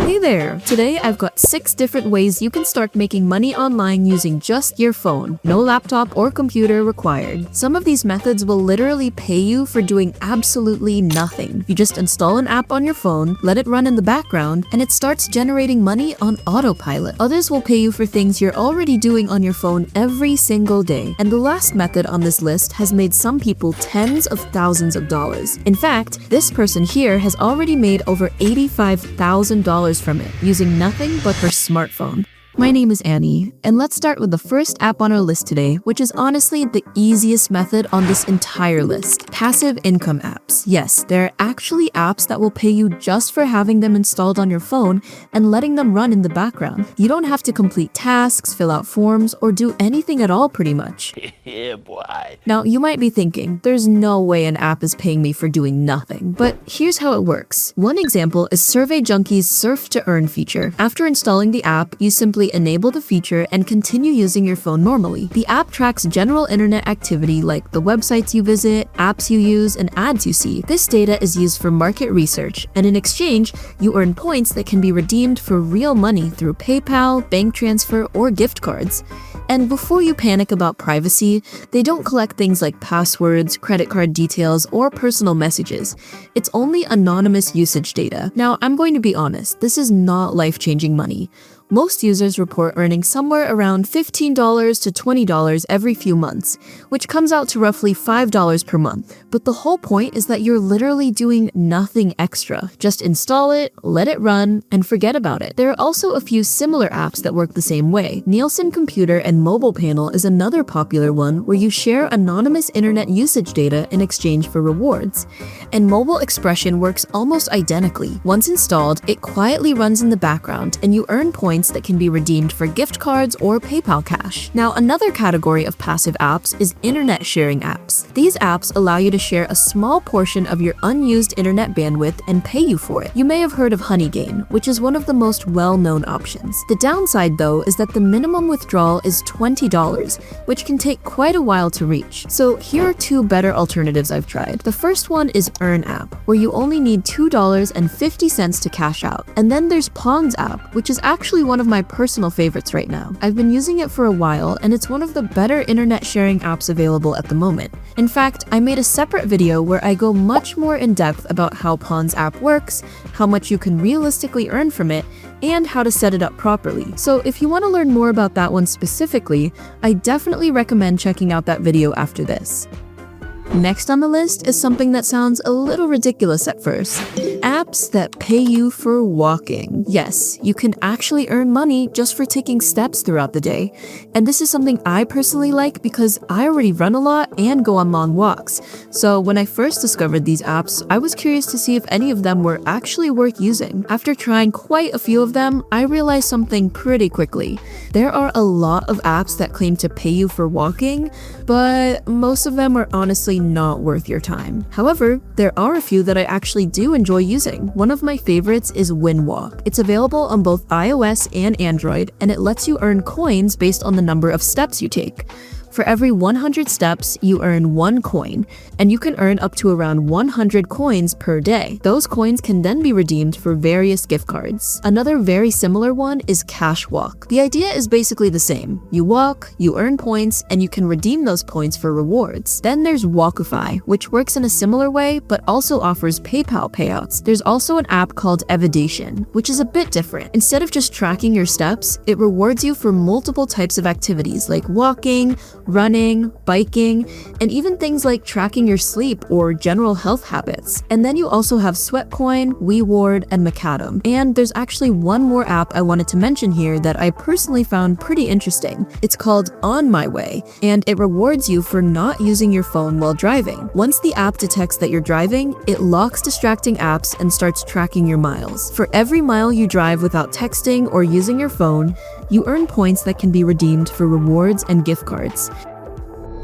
Hey there! Today I've got 6 different ways you can start making money online using just your phone. No laptop or computer required. Some of these methods will literally pay you for doing absolutely nothing. You just install an app on your phone, let it run in the background, and it starts generating money on autopilot. Others will pay you for things you're already doing on your phone every single day. And the last method on this list has made some people tens of thousands of dollars. In fact, this person here has already made over $85,000 from it, using nothing but her smartphone. My name is Annie, and let's start with the first app on our list today, which is honestly the easiest method on this entire list. Passive income apps. Yes, there are actually apps that will pay you just for having them installed on your phone and letting them run in the background. You don't have to complete tasks, fill out forms, or do anything at all pretty much. Yeah, boy. Now, you might be thinking, there's no way an app is paying me for doing nothing. But here's how it works. One example is Survey Junkie's Surf to Earn feature. After installing the app, you simply enable the feature and continue using your phone normally. The app tracks general internet activity like the websites you visit, apps you use, and ads you see. This data is used for market research, and in exchange, you earn points that can be redeemed for real money through PayPal, bank transfer, or gift cards. And before you panic about privacy, they don't collect things like passwords, credit card details, or personal messages. It's only anonymous usage data. Now, I'm going to be honest, this is not life-changing money. Most users report earning somewhere around $15 to $20 every few months, which comes out to roughly $5 per month. But the whole point is that you're literally doing nothing extra. Just install it, let it run, and forget about it. There are also a few similar apps that work the same way. Nielsen Computer and Mobile Panel is another popular one where you share anonymous internet usage data in exchange for rewards. And Mobile Expression works almost identically. Once installed, it quietly runs in the background, and you earn points that can be redeemed for gift cards or PayPal cash. Now, another category of passive apps is internet sharing apps. These apps allow you to share a small portion of your unused internet bandwidth and pay you for it. You may have heard of Honeygain, which is one of the most well-known options. The downside, though, is that the minimum withdrawal is $20, which can take quite a while to reach. So here are 2 better alternatives I've tried. The first one is Earn app, where you only need $2.50 to cash out. And then there's Pawns app, which is actually one of my personal favorites right now. I've been using it for a while, and it's one of the better internet sharing apps available at the moment. In fact, I made a separate video where I go much more in depth about how Pawns app works, how much you can realistically earn from it, and how to set it up properly. So if you want to learn more about that one specifically, I definitely recommend checking out that video after this. Next on the list is something that sounds a little ridiculous at first. Apps that pay you for walking. Yes, you can actually earn money just for taking steps throughout the day. And this is something I personally like because I already run a lot and go on long walks. So when I first discovered these apps, I was curious to see if any of them were actually worth using. After trying quite a few of them, I realized something pretty quickly. There are a lot of apps that claim to pay you for walking, but most of them are honestly not worth your time. However, there are a few that I actually do enjoy using. One of my favorites is WinWalk. It's available on both iOS and Android, and it lets you earn coins based on the number of steps you take. For every 100 steps, you earn 1 coin, and you can earn up to around 100 coins per day. Those coins can then be redeemed for various gift cards. Another very similar one is Cashwalk. The idea is basically the same. You walk, you earn points, and you can redeem those points for rewards. Then there's Walkify, which works in a similar way, but also offers PayPal payouts. There's also an app called Evidation, which is a bit different. Instead of just tracking your steps, it rewards you for multiple types of activities like walking, running, biking, and even things like tracking your sleep or general health habits. And then you also have Sweatcoin, WeWard, and Macadam. And there's actually one more app I wanted to mention here that I personally found pretty interesting. It's called On My Way, and it rewards you for not using your phone while driving. Once the app detects that you're driving, it locks distracting apps and starts tracking your miles. For every mile you drive without texting or using your phone, you earn points that can be redeemed for rewards and gift cards.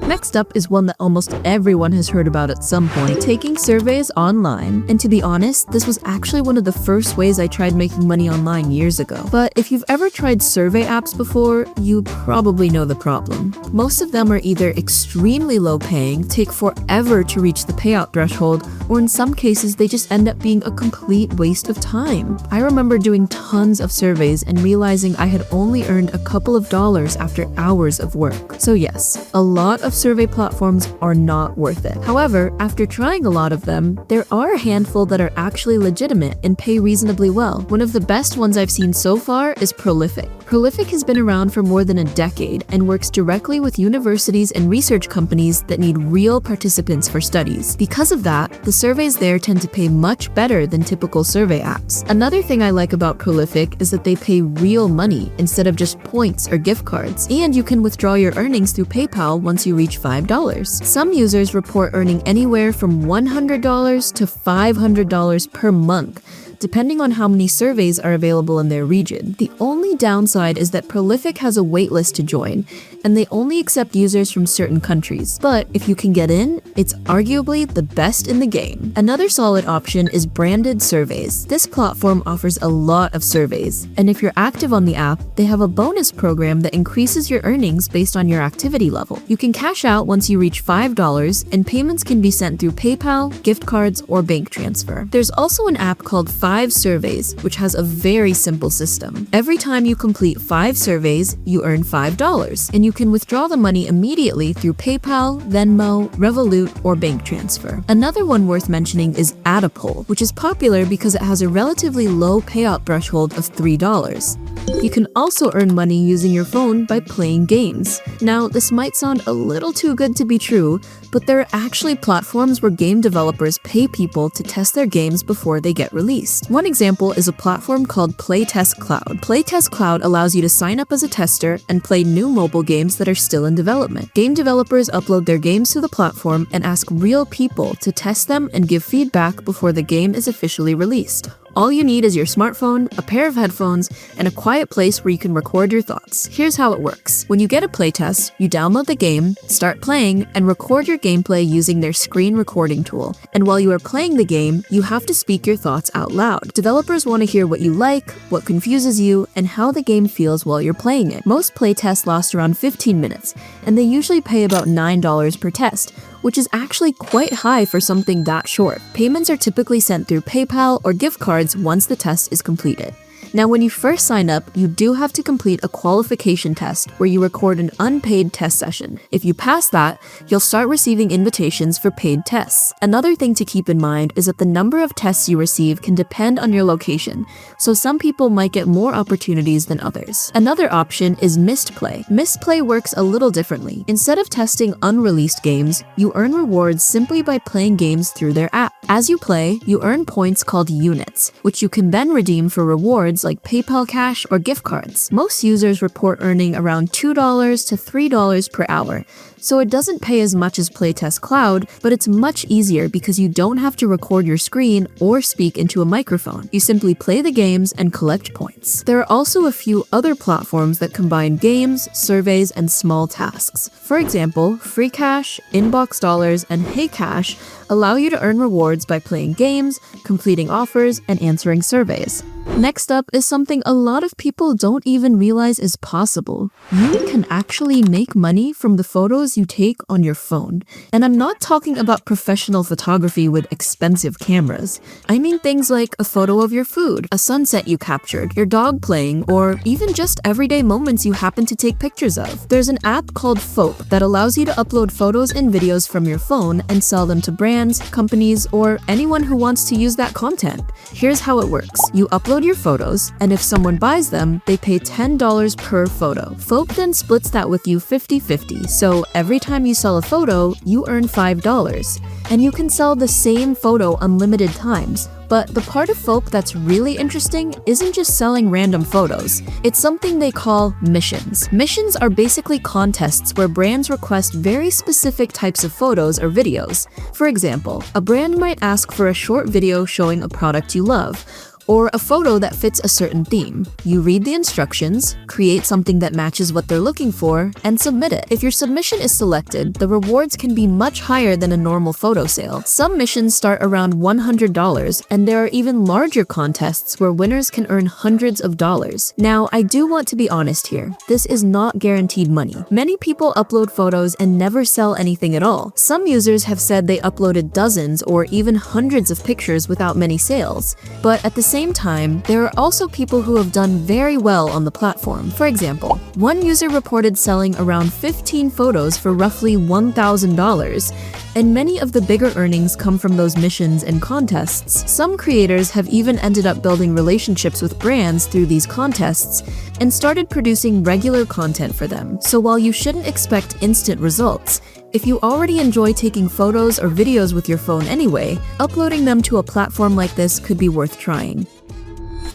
Next up is one that almost everyone has heard about at some point, taking surveys online. And to be honest, this was actually one of the first ways I tried making money online years ago. But if you've ever tried survey apps before, you probably know the problem. Most of them are either extremely low paying, take forever to reach the payout threshold, or in some cases they just end up being a complete waste of time. I remember doing tons of surveys and realizing I had only earned a couple of dollars after hours of work. So yes, a lot of survey platforms are not worth it. However, after trying a lot of them, there are a handful that are actually legitimate and pay reasonably well. One of the best ones I've seen so far is Prolific. Prolific has been around for more than a decade and works directly with universities and research companies that need real participants for studies. Because of that, the surveys there tend to pay much better than typical survey apps. Another thing I like about Prolific is that they pay real money instead of just points or gift cards, and you can withdraw your earnings through PayPal once you reach $5. Some users report earning anywhere from $100 to $500 per month, depending on how many surveys are available in their region. The only downside is that Prolific has a waitlist to join, and they only accept users from certain countries. But if you can get in, it's arguably the best in the game. Another solid option is Branded Surveys. This platform offers a lot of surveys, and if you're active on the app, they have a bonus program that increases your earnings based on your activity level. You can cash out once you reach $5, and payments can be sent through PayPal, gift cards, or bank transfer. There's also an app called 5 Surveys, which has a very simple system. Every time you complete 5 surveys, you earn $5, and you can withdraw the money immediately through PayPal, Venmo, Revolut, or bank transfer. Another one worth mentioning is Addapol, which is popular because it has a relatively low payout threshold of $3. You can also earn money using your phone by playing games. Now, this might sound a little too good to be true, but there are actually platforms where game developers pay people to test their games before they get released. One example is a platform called Playtest Cloud. Playtest Cloud allows you to sign up as a tester and play new mobile games that are still in development. Game developers upload their games to the platform and ask real people to test them and give feedback before the game is officially released. All you need is your smartphone, a pair of headphones, and a quiet place where you can record your thoughts. Here's how it works. When you get a playtest, you download the game, start playing, and record your gameplay using their screen recording tool. And while you are playing the game, you have to speak your thoughts out loud. Developers want to hear what you like, what confuses you, and how the game feels while you're playing it. Most playtests last around 15 minutes, and they usually pay about $9 per test, which is actually quite high for something that short. Payments are typically sent through PayPal or gift cards once the test is completed. Now, when you first sign up, you do have to complete a qualification test where you record an unpaid test session. If you pass that, you'll start receiving invitations for paid tests. Another thing to keep in mind is that the number of tests you receive can depend on your location, so some people might get more opportunities than others. Another option is Missed Play. Missed Play works a little differently. Instead of testing unreleased games, you earn rewards simply by playing games through their app. As you play, you earn points called units, which you can then redeem for rewards like PayPal Cash or gift cards. Most users report earning around $2 to $3 per hour, so it doesn't pay as much as Playtest Cloud, but it's much easier because you don't have to record your screen or speak into a microphone. You simply play the games and collect points. There are also a few other platforms that combine games, surveys, and small tasks. For example, FreeCash, Inbox Dollars, and HeyCash allow you to earn rewards by playing games, completing offers, and answering surveys. Next up is something a lot of people don't even realize is possible. You can actually make money from the photos you take on your phone. And I'm not talking about professional photography with expensive cameras. I mean things like a photo of your food, a sunset you captured, your dog playing, or even just everyday moments you happen to take pictures of. There's an app called Fope that allows you to upload photos and videos from your phone and sell them to brands, companies, or anyone who wants to use that content. Here's how it works. You upload your photos, and if someone buys them, they pay $10 per photo. Fope then splits that with you 50-50, so every time you sell a photo, you earn $5. And you can sell the same photo unlimited times. But the part of Fope that's really interesting isn't just selling random photos. It's something they call missions. Missions are basically contests where brands request very specific types of photos or videos. For example, a brand might ask for a short video showing a product you love, or a photo that fits a certain theme. You read the instructions, create something that matches what they're looking for, and submit it. If your submission is selected, the rewards can be much higher than a normal photo sale. Some missions start around $100, and there are even larger contests where winners can earn hundreds of dollars. Now, I do want to be honest here. This is not guaranteed money. Many people upload photos and never sell anything at all. Some users have said they uploaded dozens or even hundreds of pictures without many sales. But at the same time, there are also people who have done very well on the platform. For example, one user reported selling around 15 photos for roughly $1,000, and many of the bigger earnings come from those missions and contests. Some creators have even ended up building relationships with brands through these contests and started producing regular content for them. So while you shouldn't expect instant results, if you already enjoy taking photos or videos with your phone anyway, uploading them to a platform like this could be worth trying.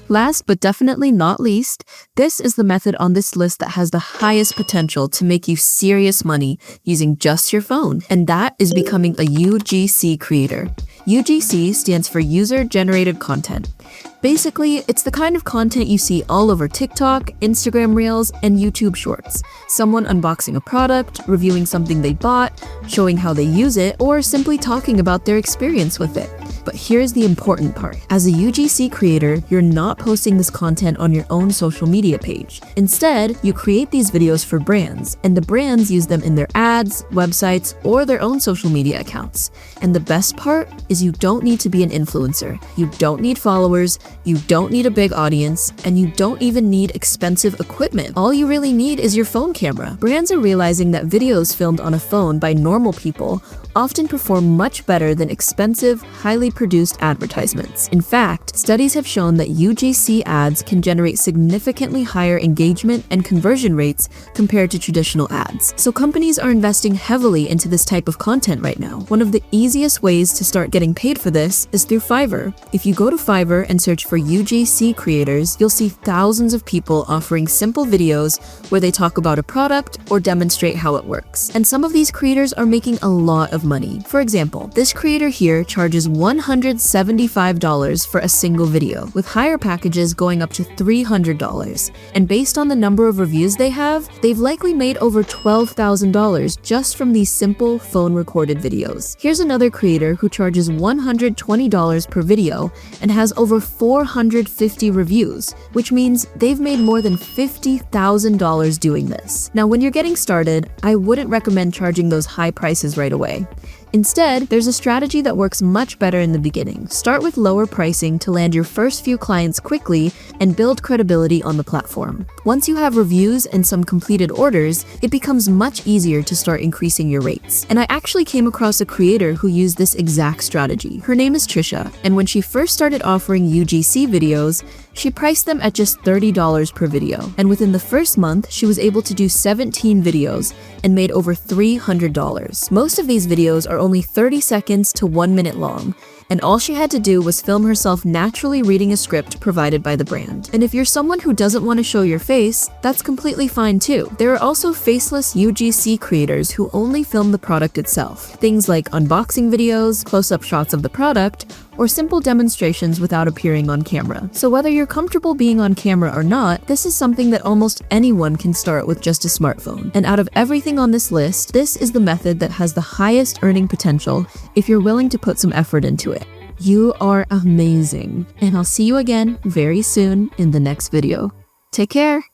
Last but definitely not least, this is the method on this list that has the highest potential to make you serious money using just your phone, and that is becoming a UGC creator. UGC stands for User Generated Content. Basically, it's the kind of content you see all over TikTok, Instagram Reels, and YouTube Shorts. Someone unboxing a product, reviewing something they bought, showing how they use it, or simply talking about their experience with it. But here's the important part. As a UGC creator, you're not posting this content on your own social media page. Instead, you create these videos for brands, and the brands use them in their ads, websites, or their own social media accounts. And the best part is you don't need to be an influencer. You don't need followers, you don't need a big audience, and you don't even need expensive equipment. All you really need is your phone camera. Brands are realizing that videos filmed on a phone by normal people often perform much better than expensive, highly produced advertisements. In fact, studies have shown that UGC ads can generate significantly higher engagement and conversion rates compared to traditional ads. So companies are investing heavily into this type of content right now. One of the easiest ways to start getting paid for this is through Fiverr. If you go to Fiverr and search for UGC creators, you'll see thousands of people offering simple videos where they talk about a product or demonstrate how it works. And some of these creators are making a lot of money. For example, this creator here charges $175 for a single video, with higher packages going up to $300. And based on the number of reviews they have, they've likely made over $12,000 just from these simple phone-recorded videos. Here's another creator who charges $120 per video and has over 450 reviews, which means they've made more than $50,000 doing this. Now, when you're getting started, I wouldn't recommend charging those high prices right away. Instead, there's a strategy that works much better in the beginning. Start with lower pricing to land your first few clients quickly and build credibility on the platform. Once you have reviews and some completed orders, it becomes much easier to start increasing your rates. And I actually came across a creator who used this exact strategy. Her name is Trisha, and when she first started offering UGC videos, she priced them at just $30 per video. And within the first month, she was able to do 17 videos and made over $300. Most of these videos are only 30 seconds to 1 minute long, and all she had to do was film herself naturally reading a script provided by the brand. And if you're someone who doesn't want to show your face, that's completely fine too. There are also faceless UGC creators who only film the product itself. Things like unboxing videos, close-up shots of the product, or simple demonstrations without appearing on camera. So whether you're comfortable being on camera or not, this is something that almost anyone can start with just a smartphone. And out of everything on this list, this is the method that has the highest earning potential if you're willing to put some effort into it. You are amazing, and I'll see you again very soon in the next video. Take care!